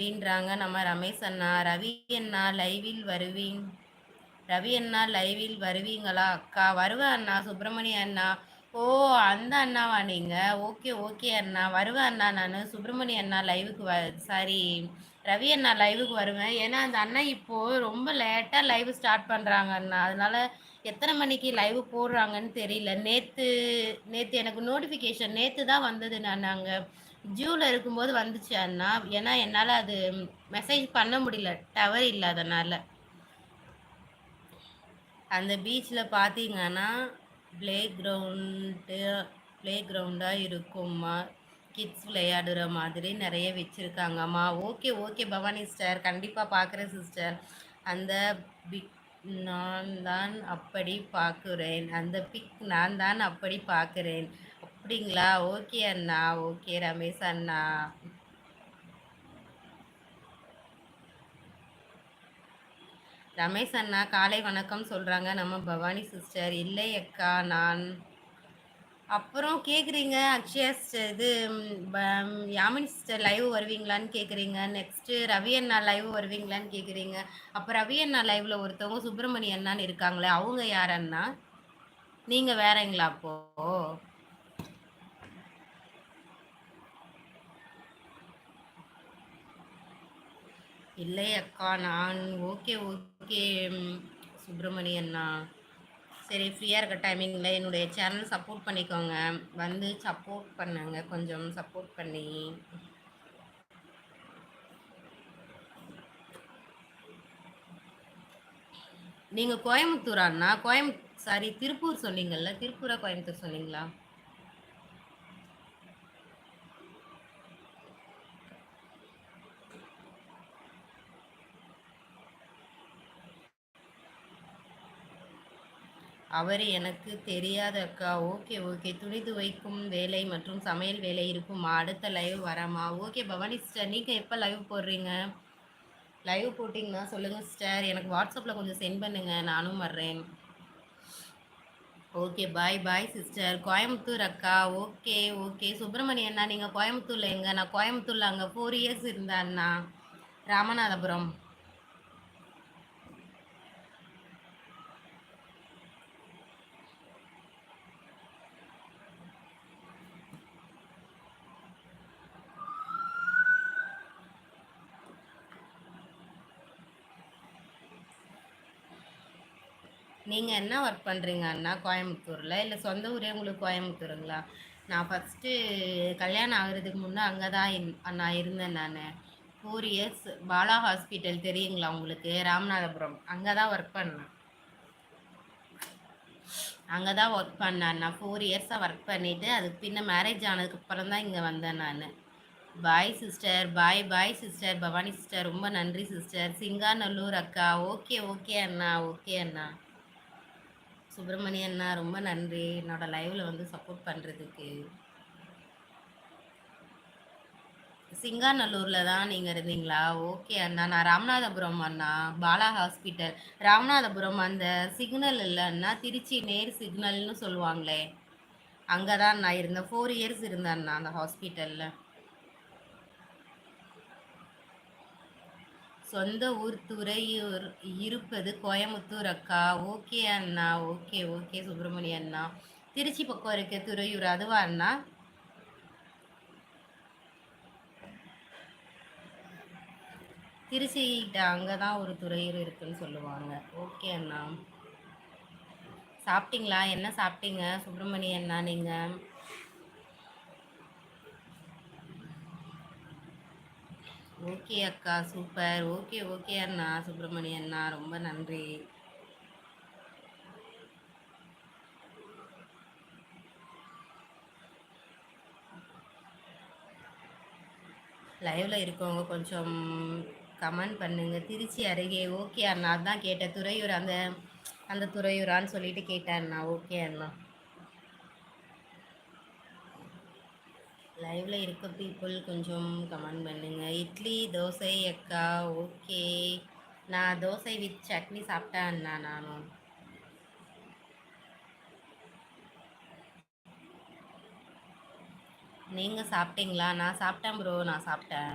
அப்படின்றாங்க நம்ம ரமேஷ் அண்ணா. ரவி அண்ணா லைவில் வருவீங் ரவி அண்ணா லைவில் வருவீங்களா அக்கா? வருவேன் அண்ணா. சுப்பிரமணிய அண்ணா. ஓ, அந்த அண்ணாவா நீங்க? ஓகே ஓகே அண்ணா, வருவேன் அண்ணா. நான் சுப்பிரமணிய அண்ணா லைவுக்கு சாரி, ரவி அண்ணா லைவுக்கு வருவேன். ஏன்னா அந்த அண்ணா இப்போ ரொம்ப லேட்டாக லைவ் ஸ்டார்ட் பண்ணுறாங்க அண்ணா. அதனால எத்தனை மணிக்கு லைவ் போடுறாங்கன்னு தெரியல. நேற்று நேற்று எனக்கு நோட்டிஃபிகேஷன் நேற்று தான் வந்தது. நான் அங்கே ஜூவில் இருக்கும்போது வந்துச்சு அண்ணா. ஏன்னா என்னால் அது மெசேஜ் பண்ண முடியல, டவர் இல்லாதனால. அந்த பீச்சில் பார்த்தீங்கன்னா ப்ளே கிரவுண்டாக இருக்கும்மா. கிட்ஸ் விளையாடுற மாதிரி நிறைய வச்சுருக்காங்கம்மா. ஓகே ஓகே பவானி சிஸ்டர், கண்டிப்பாக பார்க்குறேன் சிஸ்டர். அந்த பிக் நான் தான் அப்படி பார்க்குறேன். அந்த பிக் நான் தான் அப்படி பார்க்குறேன். அப்படிங்களா? ஓகே அண்ணா. ஓகே ரமேஷ் அண்ணா. ரமேஷ் அண்ணா காலை வணக்கம் சொல்கிறாங்க நம்ம பவானி சிஸ்டர். இல்லை அக்கா, நான் அப்புறம் கேட்குறீங்க அக்ஷயா சிஸ்டர், இது யாமினி சிஸ்டர் லைவ் வருவீங்களான்னு கேட்குறீங்க. நெக்ஸ்ட்டு ரவி அண்ணா லைவ் வருவீங்களான்னு கேட்குறீங்க. அப்போ ரவி அண்ணா லைவில் ஒருத்தவங்க சுப்பிரமணிய அண்ணான்னு இருக்காங்களே, அவங்க யார் அண்ணா? நீங்கள் வேறங்களா அப்போ? இல்லை அக்கா, நான் ஓகே ஓகே சுப்பிரமணிய அண்ணா. சரி, ஃப்ரீயாக இருக்க டைமிங்கில் என்னுடைய சேனல் சப்போர்ட் பண்ணிக்கோங்க. வந்து சப்போர்ட் பண்ணுங்க, கொஞ்சம் சப்போர்ட் பண்ணி. நீங்கள் கோயம்புத்தூர் அண்ணா? சாரி, திருப்பூர் சொன்னீங்கல்ல. திருப்பூரா கோயம்புத்தூர் சொன்னீங்களா? அவர் எனக்கு தெரியாத அக்கா. ஓகே ஓகே, துணி துவைக்கும் வேலை மற்றும் சமையல் வேலை இருக்குமா? அடுத்த லைவ் வரமா? ஓகே பவானி சிஸ்டர், நீங்கள் எப்போ லைவ் போடுறீங்க? லைவ் போட்டிங்கன்னா சொல்லுங்கள் சிஸ்டர், எனக்கு வாட்ஸ்அப்பில் கொஞ்சம் சென்ட் பண்ணுங்கள், நானும் வர்றேன். ஓகே, பாய் பாய் சிஸ்டர். கோயம்புத்தூர் அக்கா. ஓகே ஓகே சுப்பிரமணிய அண்ணா, நீங்கள் கோயம்புத்தூரில் எங்க? நான் கோயம்புத்தூரில் அங்கே 4 இயர்ஸ் இருந்தேன் அண்ணா, ராமநாதபுரம். நீங்கள் என்ன ஒர்க் பண்ணுறீங்க அண்ணா கோயம்புத்தூரில்? இல்லை சொந்த ஊரே உங்களுக்கு கோயம்புத்தூருங்களா? நான் ஃபஸ்ட்டு கல்யாணம் ஆகிறதுக்கு முன்னே அங்கே தான் அண்ணா இருந்தேன் நான். 4 இயர்ஸ் பாலா ஹாஸ்பிட்டல் தெரியுங்களா உங்களுக்கு? ராமநாதபுரம். அங்கே தான் ஒர்க் பண்ணேன். அங்கே தான் ஒர்க் பண்ணேன் நான். 4 இயர்ஸாக ஒர்க் பண்ணிவிட்டு அதுக்கு பின்ன மேரேஜ் ஆனதுக்கப்புறம் தான் இங்கே வந்தேன் நான். Bye sister. Bye bye sister. Bhavani sister ரொம்ப நன்றி சிஸ்டர். சிங்காநல்லூர் அக்கா. ஓகே ஓகே அண்ணா. ஓகே அண்ணா. சுப்பிரமணிய அண்ணா ரொம்ப நன்றி என்னோட லைவ்ல வந்து சப்போர்ட் பண்ணுறதுக்கு. சிங்காநல்லூரில் தான் நீங்கள் இருந்தீங்களா? ஓகே அண்ணா. நான் ராமநாதபுரம் அண்ணா, பாலா ஹாஸ்பிட்டல். ராமநாதபுரம் அந்த சிக்னல் இல்லைன்னா திருச்சி நேர் சிக்னல்னு சொல்லுவாங்களே, அங்கே தான் நான் இருந்தேன். 4 இயர்ஸ் இருந்தேன் அண்ணா அந்த ஹாஸ்பிட்டலில். சொந்த ஊர் துறையூர், இருப்பது கோயம்புத்தூர் அக்கா. ஓகே அண்ணா. ஓகே ஓகே சுப்பிரமணிய அண்ணா. திருச்சி பக்கம் இருக்க துறையூர் அதுவா அண்ணா? திருச்சிக்கிட்ட அங்கே தான் ஒரு துறையூர் இருக்குன்னு சொல்லுவாங்க. ஓகே அண்ணா. சாப்பிட்டீங்களா? என்ன சாப்பிட்டீங்க சுப்பிரமணிய அண்ணா நீங்கள்? ஓகே அக்கா, சூப்பர். ஓகே ஓகே அண்ணா. சுப்பிரமணிய அண்ணா ரொம்ப நன்றி. லைவ்ல இருக்கவங்க கொஞ்சம் கமெண்ட் பண்ணுங்க. திருச்சி அருகே. ஓகே அண்ணா, அதான் கேட்டேன் துறையூர், அந்த அந்த துறையூரான்னு சொல்லிட்டு கேட்டேன் அண்ணா. ஓகே அண்ணா. லைவ்ல இருக்க பீப்புள் கொஞ்சம் கமெண்ட் பண்ணுங்க. இட்லி தோசை அக்கா. ஓகே, நான் தோசை வித் சட்னி சாப்பிட்டேன் அண்ணா. நானும். நீங்கள் சாப்பிட்டீங்களா? நான் சாப்பிட்டேன் ப்ரோ, நான் சாப்பிட்டேன்.